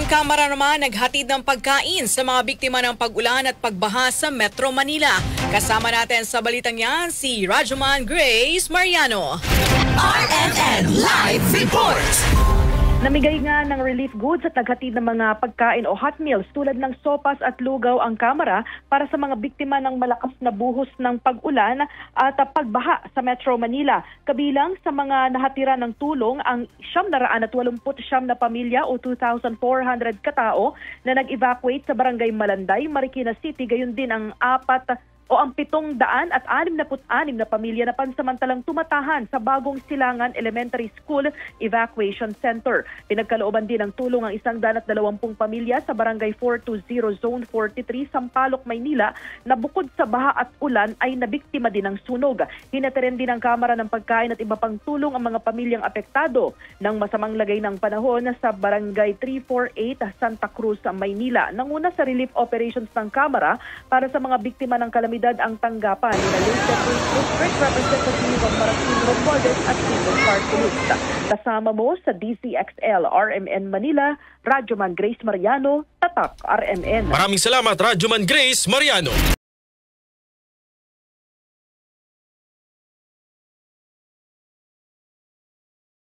Kamara naman naghatid ng pagkain sa mga biktima ng pag-ulan at pagbaha sa Metro Manila. Kasama natin sa balitang yan si Rajuman Grace Mariano. RMN Live Report! Namigay nga ng relief goods at naghatid ng mga pagkain o hot meals tulad ng sopas at lugaw ang Kamara para sa mga biktima ng malakas na buhos ng pag-ulan at pagbaha sa Metro Manila. Kabilang sa mga nahatira ng tulong ang 989 na pamilya o 2,400 katao na nag-evacuate sa Barangay Malanday, Marikina City. Gayon din ang 766 na pamilya na pansamantalang tumatahan sa Bagong Silangan Elementary School Evacuation Center. Pinagkalooban din ng tulong ang 120 pamilya sa Barangay 420 Zone 43, Sampaloc, Maynila na bukod sa baha at ulan ay nabiktima din ng sunog. Hinatirin din ng Kamara ng pagkain at iba pang tulong ang mga pamilyang apektado ng masamang lagay ng panahon sa Barangay 348 Santa Cruz, Maynila. Nanguna sa relief operations ng Kamara para sa mga biktima ng kalamidad ang tanggapan ni Leyte District Representative of Maracin Romualdez at People's Party List. Kasama mo sa DCXL RMN Manila, Rajuman Grace Mariano, Tatak RMN. Maraming salamat, Rajuman Grace Mariano.